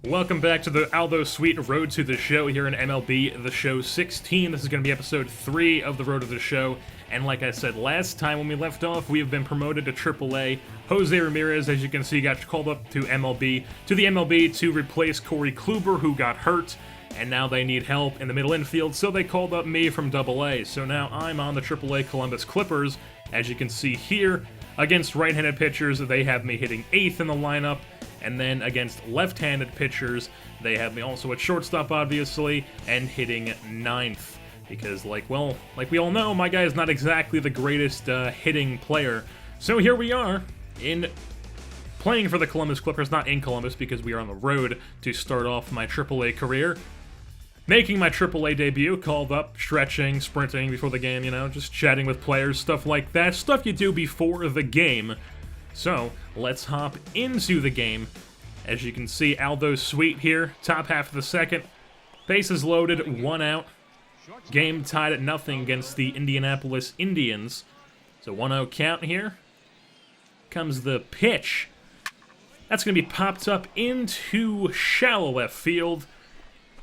Welcome back to the Aldo Suite Road to the Show here in MLB The Show 16. This is going to be episode 3 of the Road to the Show. And like I said last time when we left off, we have been promoted to AAA. Jose Ramirez, as you can see, got called up to the MLB to replace Corey Kluber, who got hurt. And now they need help in the middle infield, so they called up me from AA. So now I'm on the AAA Columbus Clippers. As you can see here, against right-handed pitchers, they have me hitting 8th in the lineup. And then against left-handed pitchers, they have me also at shortstop, obviously, and hitting 9th. Because, like we all know, my guy is not exactly the greatest hitting player. So here we are, playing for the Columbus Clippers, not in Columbus, because we are on the road to start off my AAA career. Making my AAA debut, called up, stretching, sprinting before the game, just chatting with players, stuff like that. Stuff you do before the game. So, let's hop into the game. As you can see, Aldo Suite here, top half of the second. Bases loaded, 1 out. Game tied at 0 against the Indianapolis Indians. So 1-0 count here. Comes the pitch. That's going to be popped up into shallow left field,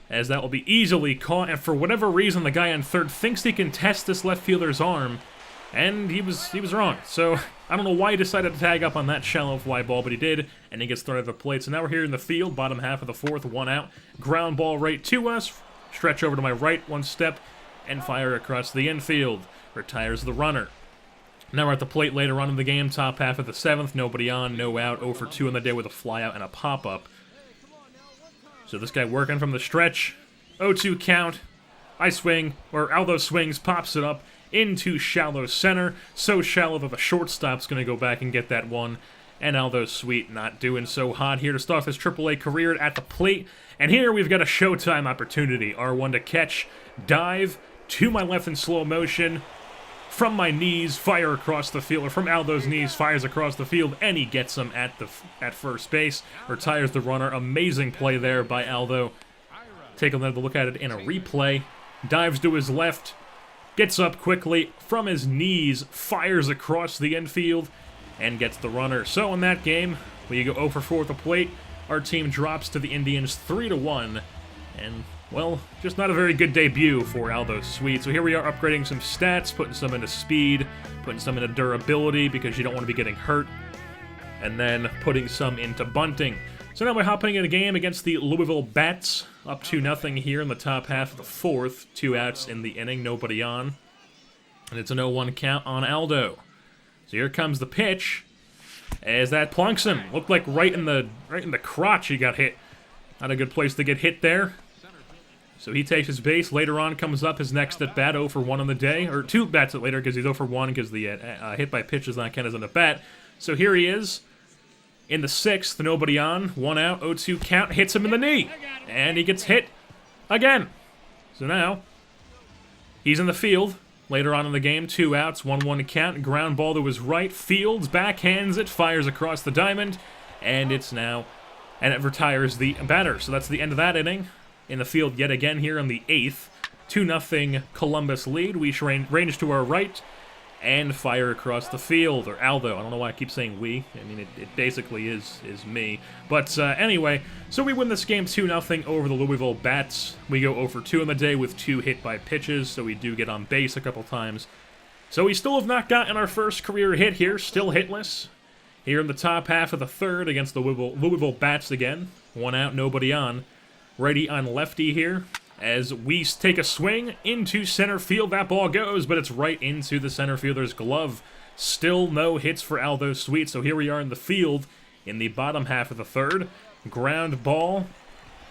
as that will be easily caught. And for whatever reason, the guy on third thinks he can test this left fielder's arm. And he was wrong. So I don't know why he decided to tag up on that shallow fly ball, but he did, and he gets thrown at the plate. So now we're here in the field, bottom half of the fourth, 1 out. Ground ball right to us. Stretch over to my right, 1 step, and fire across the infield. Retires the runner. Now we're at the plate later on in the game, top half of the 7th. Nobody on, no out, 0 for 2 on the day with a fly out and a pop-up. So this guy working from the stretch. 0-2 count. I swing, or Aldo swings, pops it up into shallow center, so shallow that the shortstop's going to go back and get that one, and Aldo Suite not doing so hot here to start his AAA career at the plate. And here we've got a showtime opportunity. R1 to catch, dive, to my left in slow motion, from my knees, fire across the field, or from Aldo's knees, fires across the field, and he gets him at first base, retires the runner. Amazing play there by Aldo. Take another look at it in a replay. Dives to his left, gets up quickly from his knees, fires across the infield, and gets the runner. So in that game, we go 0 for 4 at the plate. Our team drops to the Indians 3-1. And, well, just not a very good debut for Aldo Suite. So here we are upgrading some stats, putting some into speed, putting some into durability because you don't want to be getting hurt, and then putting some into bunting. So now we're hopping in a game against the Louisville Bats, up 2-0 here in the top half of the 4th. 2 outs in the inning, nobody on. And it's an 0-1 count on Aldo. So here comes the pitch, as that plunks him. Looked like right in the crotch he got hit. Not a good place to get hit there. So he takes his base. Later on comes up his next at bat, 0 for 1 on the day. Or 2 bats later because he's 0 for 1 because the hit by pitch is not counted as an at bat. So here he is. In the 6th, nobody on, 1 out, 0-2 count, hits him in the knee, and he gets hit again. So now, he's in the field, later on in the game, 2 outs, 1-1 count, ground ball to his right, Fields backhands it, fires across the diamond, and it retires the batter. So that's the end of that inning. In the field yet again here in the 8th, 2-0 Columbus lead. We range to our right, and fire across the field, or Aldo. I don't know why I keep saying we. I mean, it basically is me. But anyway, so we win this game 2-0 over the Louisville Bats. We go 0 for 2 on the day with 2 hit by pitches, so we do get on base a couple times. So we still have not gotten our first career hit here, still hitless. Here in the top half of the 3rd against the Louisville Bats again. 1 out, nobody on. Righty on lefty here. As we take a swing into center field, that ball goes, but it's right into the center fielder's glove. Still no hits for Aldo Suite, so here we are in the field in the bottom half of the 3rd. Ground ball.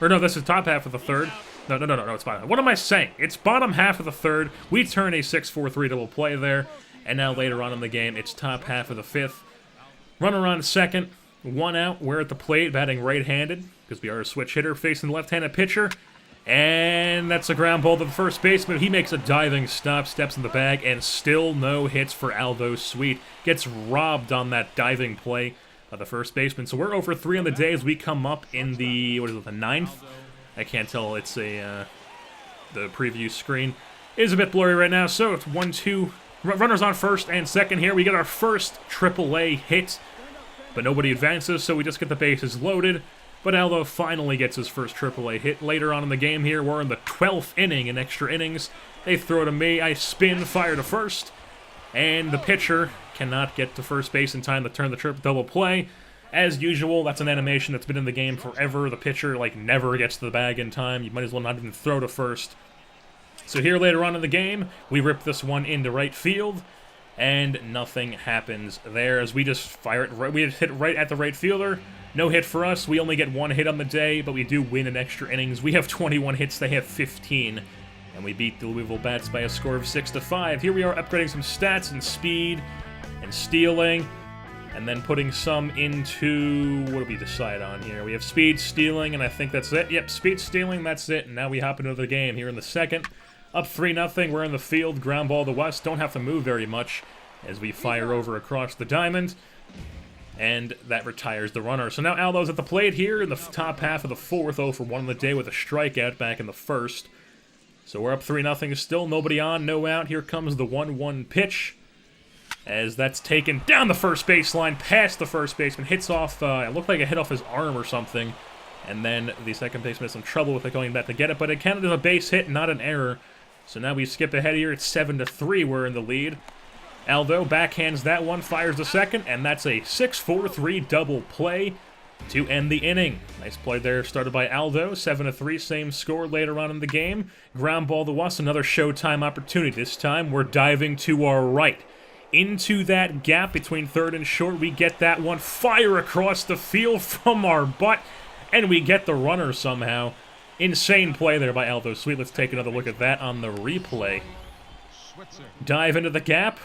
Or no, this is top half of the 3rd. No, it's bottom. What am I saying? It's bottom half of the 3rd. We turn a 6-4-3 double play there, and now later on in the game, it's top half of the 5th. Runner on second, 1 out. We're at the plate, batting right-handed, because we are a switch hitter facing the left-handed pitcher. And that's a ground ball to the first baseman. He makes a diving stop, steps in the bag, and still no hits for Aldo Suite. Gets robbed on that diving play of the first baseman. So we're 0 for 3 on the day as we come up in the, the 9th? I can't tell. It's the preview screen is a bit blurry right now. So it's 1-2. Runners on first and second here. We get our first AAA hit, but nobody advances, so we just get the bases loaded. But Aldo finally gets his first AAA hit later on in the game here. We're in the 12th inning in extra innings. They throw to me. I spin, fire to first. And the pitcher cannot get to first base in time to turn the double play. As usual, that's an animation that's been in the game forever. The pitcher, never gets to the bag in time. You might as well not even throw to first. So here later on in the game, we rip this one into right field. And nothing happens there as we just fire it right. We hit right at the right fielder. No hit for us. We only get one hit on the day, but we do win in extra innings. We have 21 hits. They have 15. And we beat the Louisville Bats by a score of 6-5. Here we are upgrading some stats and speed and stealing. And then putting some into... what do we decide on here? We have speed, stealing, and I think that's it. Yep, speed, stealing, that's it. And now we hop into the game here in the second. Up 3-0, we're in the field, ground ball to West. Don't have to move very much as we fire over across the diamond. And that retires the runner. So now Aldo's at the plate here in the top half of the fourth, 0 for 1 on the day with a strikeout back in the first. So we're up 3-0, still nobody on, no out. Here comes the 1-1 pitch. As that's taken down the first baseline, past the first baseman, hits off, it looked like it hit off his arm or something. And then the second baseman has some trouble with it going back to get it, but it counted as a base hit, not an error. So now we skip ahead here, it's 7-3, we're in the lead. Aldo backhands that one, fires the second, and that's a 6-4-3 double play to end the inning. Nice play there, started by Aldo, 7-3, same score later on in the game. Ground ball to us, another showtime opportunity. This time we're diving to our right. Into that gap between third and short, we get that one, fire across the field from our butt, and we get the runner somehow. Insane play there by Aldo Sweet. Let's take another look at that on the replay. Dive into the gap,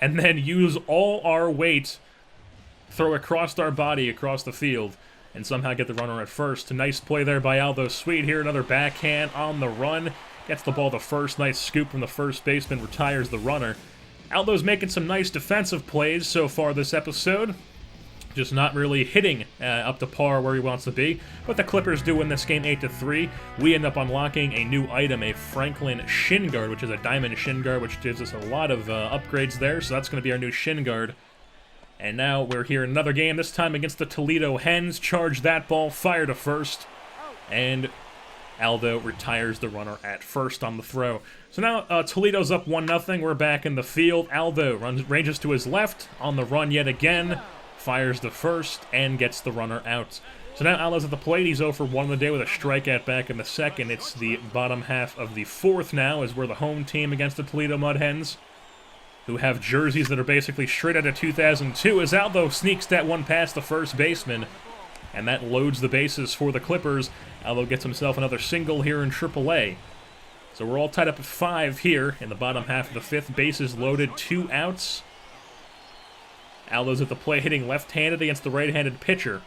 and then use all our weight, throw across our body, across the field, and somehow get the runner at first. Nice play there by Aldo Sweet. Here another backhand on the run. Gets the ball to first. Nice scoop from the first baseman. Retires the runner. Aldo's making some nice defensive plays so far this episode. Just not really hitting up to par where he wants to be. But the Clippers do win this game 8-3. We end up unlocking a new item, a Franklin Shin Guard, which is a diamond shin guard, which gives us a lot of upgrades there. So that's going to be our new shin guard. And now we're here in another game, this time against the Toledo Hens. Charge that ball, fire to first. And Aldo retires the runner at first on the throw. So now Toledo's up 1-0. We're back in the field. Aldo ranges to his left on the run yet again. Fires the first and gets the runner out. So now Aldo's at the plate. He's 0 for 1 on the day with a strikeout back in the second. It's the bottom half of the fourth now as we're the home team against the Toledo Mud Hens, who have jerseys that are basically straight out of 2002, as Aldo sneaks that one past the first baseman, and that loads the bases for the Clippers. Aldo gets himself another single here in AAA. So we're all tied up at 5 here in the bottom half of the fifth. Bases loaded, 2 outs. Aldo's at the plate hitting left-handed against the right-handed pitcher.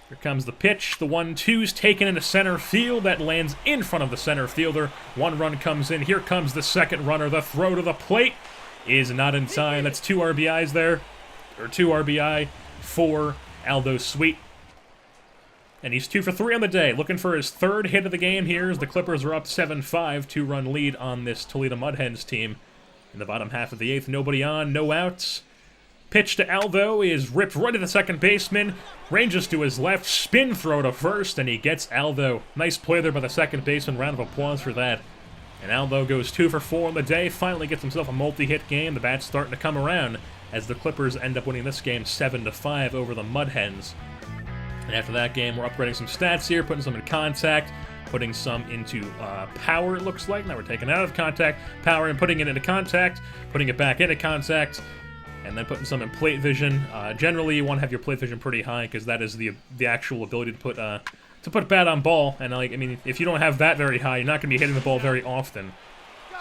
Here comes the pitch. The 1-2's taken into center field. That lands in front of the center fielder. 1 run comes in. Here comes the second runner. The throw to the plate is not in time. That's 2 RBIs there. Or 2 RBI for Aldo Sweet. And he's 2 for 3 on the day. Looking for his third hit of the game here as the Clippers are up 7-5. 2-run lead on this Toledo Mud Hens team. In the bottom half of the 8th, nobody on, no outs. Pitch to Aldo is ripped right at the second baseman. Ranges to his left, spin throw to first, and he gets Aldo. Nice play there by the second baseman. Round of applause for that. And Aldo goes 2 for 4 on the day. Finally gets himself a multi-hit game. The bat's starting to come around as the Clippers end up winning this game 7-5 over the Mud Hens. And after that game, we're upgrading some stats here, putting some in contact, putting some into power, it looks like. Now we're taking it out of contact, power, and putting it into contact, putting it back into contact, and then putting some in plate vision. Generally, you want to have your plate vision pretty high because that is the actual ability to put bat on ball. And I mean, if you don't have that very high, you're not going to be hitting the ball very often.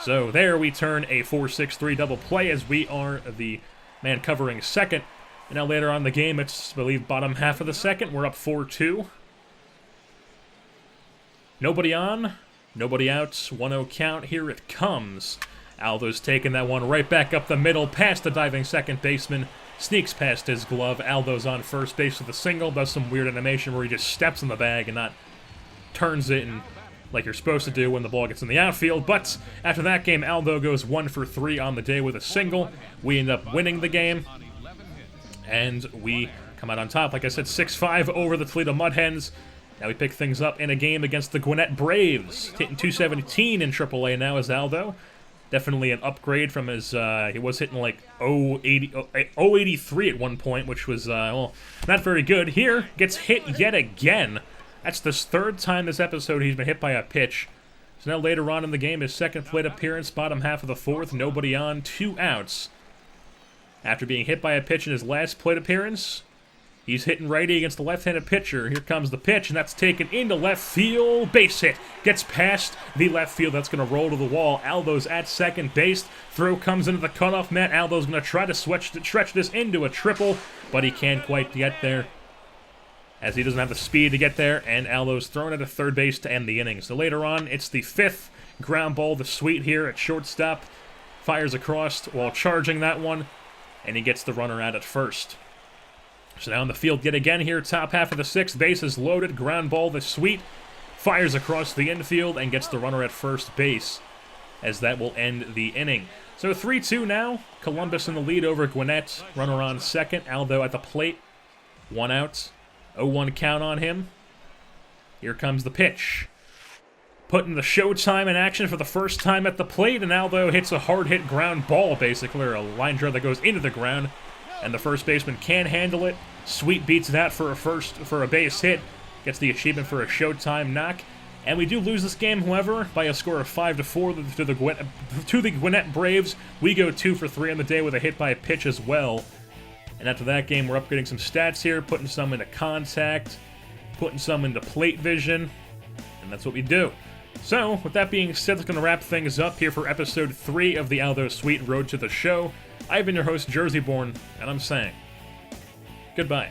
So there we turn a 4-6-3 double play as we are the man covering second. And now later on in the game, it's, I believe, bottom half of the second. We're up 4-2. Nobody on, nobody out, 1-0 count. Here it comes. Aldo's taking that one right back up the middle, past the diving second baseman, sneaks past his glove. Aldo's on first base with a single, does some weird animation where he just steps in the bag and not turns it and like you're supposed to do when the ball gets in the outfield. But after that game, Aldo goes 1 for 3 on the day with a single. We end up winning the game, and we come out on top. Like I said, 6-5 over the Toledo Mud Hens. Now we pick things up in a game against the Gwinnett Braves. Hitting .217 in AAA now is Aldo. Definitely an upgrade from his, he was hitting like 083 at one point, which was, well, not very good. Here, gets hit yet again. That's the third time this episode he's been hit by a pitch. So now later on in the game, his second plate appearance, bottom half of the fourth, nobody on, 2 outs. After being hit by a pitch in his last plate appearance, he's hitting righty against the left-handed pitcher. Here comes the pitch, and that's taken into left field. Base hit. Gets past the left field. That's going to roll to the wall. Aldo's at second base. Throw comes into the cutoff mat. Aldo's going to try to stretch this into a triple, but he can't quite get there, as he doesn't have the speed to get there, and Aldo's thrown at a third base to end the inning. So later on, it's the 5th ground ball, the Sweet here at shortstop. Fires across while charging that one, and he gets the runner out at first. So now in the field yet again here, top half of the 6th, base is loaded, ground ball, the Sweet fires across the infield and gets the runner at first base, as that will end the inning. So 3-2 now, Columbus in the lead over Gwinnett, runner on second, Aldo at the plate, 1 out, 0-1 count on him. Here comes the pitch. Putting the showtime in action for the first time at the plate, and Aldo hits a hard-hit ground ball, basically, or a line drive that goes into the ground, and the first baseman can handle it. Sweet beats that for a base hit, gets the achievement for a showtime knock, and we do lose this game, however, by a score of 5-4 to the Gwinnett Braves. We go 2 for 3 on the day with a hit by a pitch as well. And after that game, we're upgrading some stats here, putting some into contact, putting some into plate vision, and that's what we do. So, with that being said, that's going to wrap things up here for episode 3 of the Aldo Sweet Road to the Show. I've been your host, Jerseyborn, and I'm saying goodbye.